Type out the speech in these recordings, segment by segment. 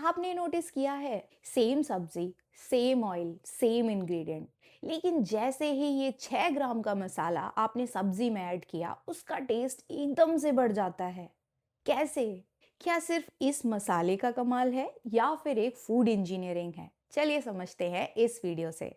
आपने नोटिस किया है, सेम सब्जी, सेम ऑयल, सेम इंग्रेडिएंट, लेकिन जैसे ही ये 6 ग्राम का मसाला आपने सब्जी में ऐड किया, उसका टेस्ट एकदम से बढ़ जाता है। कैसे? क्या सिर्फ इस मसाले का कमाल है या फिर एक फूड इंजीनियरिंग है? चलिए समझते हैं इस वीडियो से।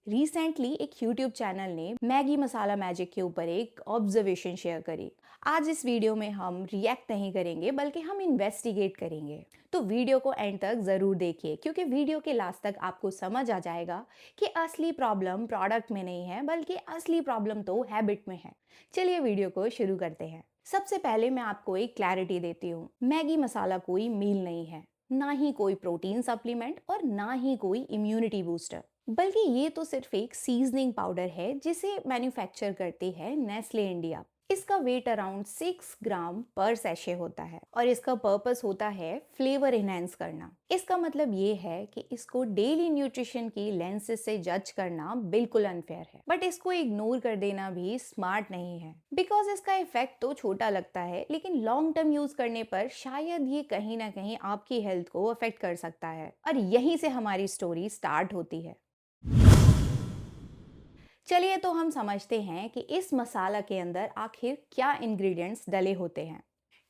रिसेंटली एक यूट्यूब चैनल ने मैगी मसाला मैजिक के ऊपर एक ऑब्जर्वेशन शेयर करी। आज इस वीडियो में हम रिएक्ट नहीं करेंगे बल्कि हम इन्वेस्टिगेट करेंगे। तो वीडियो को एंड तक जरूर देखिए क्योंकि वीडियो के लास्ट तक आपको समझ आ जाएगा कि असली प्रॉब्लम प्रोडक्ट में नहीं है बल्कि असली प्रॉब्लम तो हैबिट में है। चलिए वीडियो को शुरू करते हैं। सबसे पहले मैं आपको एक क्लैरिटी देती हूँ, मैगी मसाला कोई मील नहीं है, ना ही कोई प्रोटीन सप्लीमेंट और ना ही कोई इम्यूनिटी बूस्टर, बल्कि ये तो सिर्फ एक सीजनिंग पाउडर है जिसे मैन्युफैक्चर करती है नेस्ले इंडिया। इसका वेट अराउंड 6 ग्राम पर सैशे होता है और इसका पर्पस होता है फ्लेवर इनहेंस करना। इसका मतलब ये है कि इसको डेली न्यूट्रिशन की लेंसेज से जज करना बिल्कुल अनफेयर है, बट इसको इग्नोर कर देना भी स्मार्ट नहीं है बिकॉज इसका इफेक्ट तो छोटा लगता है लेकिन लॉन्ग टर्म यूज करने पर शायद ये कहीं ना कहीं आपकी हेल्थ को अफेक्ट कर सकता है। और यहीं से हमारी स्टोरी स्टार्ट होती है। चलिए तो हम समझते हैं कि इस मसाला के अंदर आखिर क्या इंग्रेडिएंट्स डले होते हैं।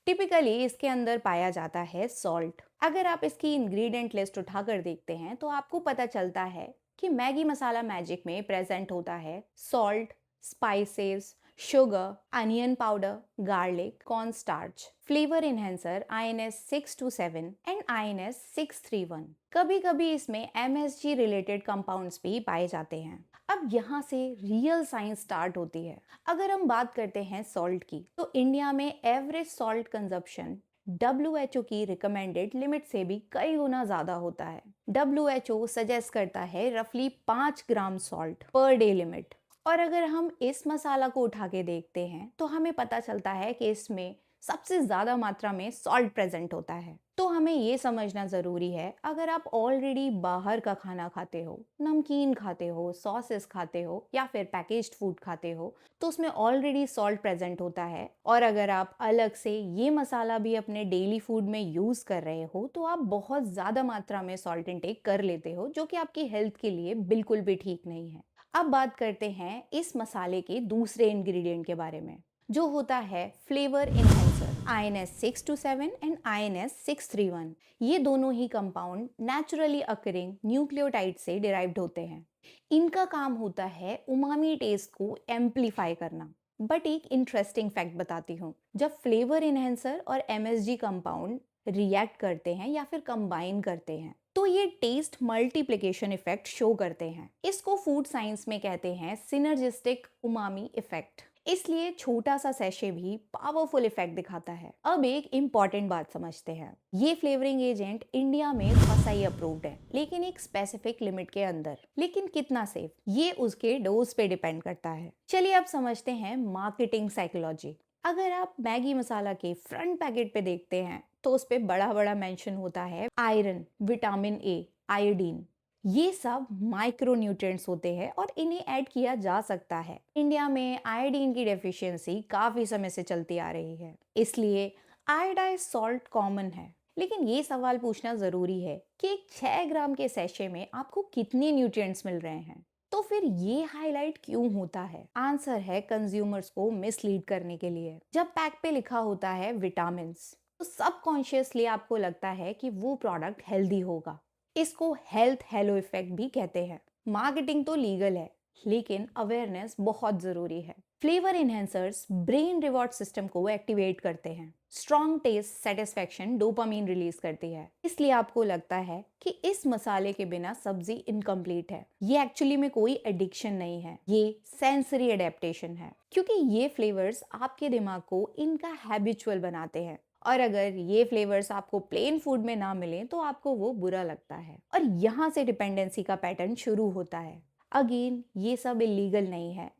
टिपिकली इसके अंदर पाया जाता है सॉल्ट। अगर आप इसकी इंग्रेडिएंट लिस्ट उठाकर देखते हैं तो आपको पता चलता है कि मैगी मसाला मैजिक में प्रेजेंट होता है salt, spices, sugar, onion powder, garlic, corn starch, flavour enhancer INS-627 and INS-631। कभी कभी इसमें MSG रिलेटेड कंपाउंड्स भी पाए जाते हैं। अब यहाँ से रियल साइंस स्टार्ट होती है। अगर हम बात करते हैं सॉल्ट की, तो इंडिया में एवरेज सॉल्ट कंजप्शन WHO की रिकमेंडेड लिमिट से भी कई गुना ज्यादा होता है। WHO सजेस्ट करता है रफली 5 ग्राम सॉल्ट पर डे लिमिट। और अगर हम इस मसाला को उठा के देखते हैं तो हमें पता चलता है कि इसमें सबसे ज्यादा मात्रा में सॉल्ट प्रेजेंट होता है। तो हमें ये समझना जरूरी है, अगर आप ऑलरेडी बाहर का खाना खाते हो, नमकीन खाते हो, सॉसेस खाते हो या फिर पैकेज्ड फूड खाते हो, तो उसमें ऑलरेडी सॉल्ट प्रेजेंट होता है। और अगर आप अलग से ये मसाला भी अपने डेली फूड में यूज कर रहे हो तो आप बहुत ज्यादा मात्रा में सॉल्ट इंटेक कर लेते हो, जो कि आपकी हेल्थ के लिए बिल्कुल भी ठीक नहीं है। अब बात करते हैं इस मसाले के दूसरे इंग्रेडिएंट के बारे में, जो होता है flavour enhancer INS-627 and INS-631। ये दोनों ही कंपाउंड नेचुरली अकरिंग न्यूक्लियोटाइड से डिराइव्ड होते हैं। इनका काम होता है उमामी टेस्ट को एम्पलीफाई करना। बट एक इंटरेस्टिंग फैक्ट बताती हूँ, जब फ्लेवर इन्हेंसर और MSG कंपाउंड रिएक्ट करते हैं या फिर कंबाइन करते हैं तो ये टेस्ट मल्टीप्लिकेशन इफेक्ट शो करते हैं। इसको फूड साइंस में कहते हैं सिनर्जिस्टिक उमामी इफेक्ट। इसलिए छोटा सा सैशे भी पावरफुल इफेक्ट दिखाता है। अब एक इंपॉर्टेंट बात समझते हैं, ये फ्लेवरिंग एजेंट इंडिया में फसाई अप्रूव्ड है लेकिन एक स्पेसिफिक लिमिट के अंदर। लेकिन कितना सेफ, ये उसके डोज पे डिपेंड करता है। चलिए अब समझते हैं मार्केटिंग साइकोलॉजी। अगर आप मैगी मसाला के फ्रंट पैकेट पे देखते हैं तो उस पे बड़ा बड़ा मेंशन होता है आयरन, विटामिन ए, आयोडीन। ये सब माइक्रो न्यूट्रिएंट्स होते हैं और इन्हें ऐड किया जा सकता है। इंडिया में आयोडीन की डेफिशिएंसी काफी समय से चलती आ रही है, इसलिए आयोडाइज सॉल्ट कॉमन है। लेकिन ये सवाल पूछना जरूरी है कि एक 6 ग्राम के सैशे में आपको कितने न्यूट्रिएंट्स मिल रहे हैं। तो फिर ये हाईलाइट क्यों होता है? आंसर है कंज्यूमर्स को मिसलीड करने के लिए। जब पैक पे लिखा होता है विटामिन्स तो सबकॉन्शियसली आपको लगता है कि वो प्रोडक्ट हेल्दी होगा। इसको हेल्थ हेलो इफेक्ट भी कहते हैं। मार्केटिंग तो लीगल है लेकिन अवेयरनेस बहुत जरूरी है। Flavour enhancers brain reward system को एक्टिवेट करते हैं। Strong taste satisfaction dopamine release करती है, इसलिए आपको लगता है कि इस मसाले के बिना सब्जी इनकम्प्लीट है। ये एक्चुअली में कोई एडिक्शन नहीं है, ये सेंसरी एडेप्टेशन है, क्योंकि ये फ्लेवर्स आपके दिमाग को इनका हैबिचुअल बनाते हैं। और अगर ये फ्लेवर्स आपको प्लेन फूड में ना मिले तो आपको वो बुरा लगता है और यहाँ से डिपेंडेंसी का पैटर्न शुरू होता है। अगेन ये सब इलीगल नहीं है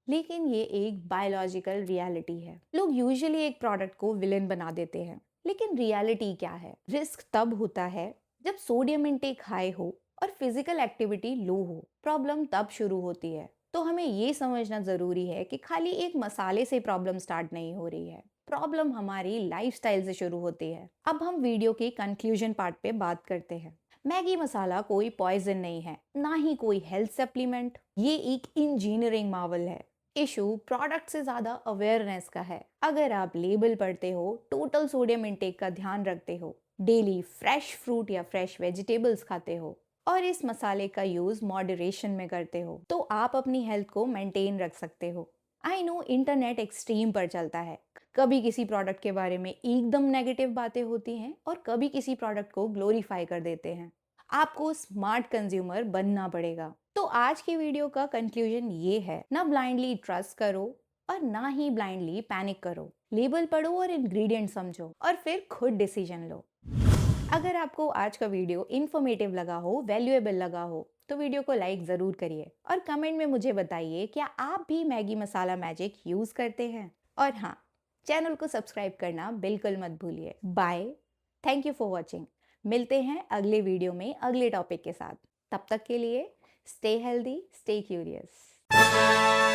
लेकिन ये एक बायोलॉजिकल रियलिटी है। लोग यूजुअली एक प्रोडक्ट को विलेन बना देते हैं, लेकिन रियलिटी क्या है? रिस्क तब होता है जब सोडियम इंटेक हाई हो और फिजिकल एक्टिविटी लो हो। प्रॉब्लम तब शुरू होती है। तो हमें ये समझना जरूरी है कि खाली एक मसाले से प्रॉब्लम स्टार्ट नहीं हो रही है। प्रॉब्लम हमारी लाइफस्टाइल से शुरू होती है। अब हम वीडियो के कंक्लूजन पार्ट पे बात करते हैं। मैगी मसाला कोई पॉइजन नहीं है, ना ही कोई हेल्थ सप्लीमेंट। ये एक इंजीनियरिंग मार्वल है। इशू प्रोडक्ट से ज्यादा अवेयरनेस का है। अगर आप लेबल पढ़ते हो, टोटल सोडियम इंटेक का ध्यान रखते हो, डेली फ्रेश फ्रूट या फ्रेश वेजिटेबल्स खाते हो और इस मसाले का यूज मॉडरेशन में करते हो, तो आप अपनी हेल्थ को मेंटेन रख सकते हो। आई नो इंटरनेट एक्सट्रीम पर चलता है। कभी किसी प्रोडक्ट के बारे में एकदम नेगेटिव बातें होती हैं और कभी किसी प्रोडक्ट को ग्लोरीफाई कर देते हैं। आपको स्मार्ट कंज्यूमर बनना पड़ेगा। तो आज की वीडियो का कंक्लूजन ये है, ना ब्लाइंडली ट्रस्ट करो और ना ही ब्लाइंडली पैनिक करो। लेबल पढ़ो और इंग्रेडिएंट समझो और फिर खुद डिसीजन लो। अगर आपको आज का वीडियो इन्फॉर्मेटिव लगा हो, वैल्यूएबल लगा हो, तो वीडियो को लाइक जरूर करिए और कमेंट में मुझे बताइए क्या आप भी मैगी मसाला मैजिक यूज करते हैं। और हाँ, चैनल को सब्सक्राइब करना बिल्कुल मत भूलिए। Bye, thank you for watching. मिलते हैं अगले वीडियो में अगले टॉपिक के साथ। तब तक के लिए स्टे हेल्दी, स्टे क्यूरियस।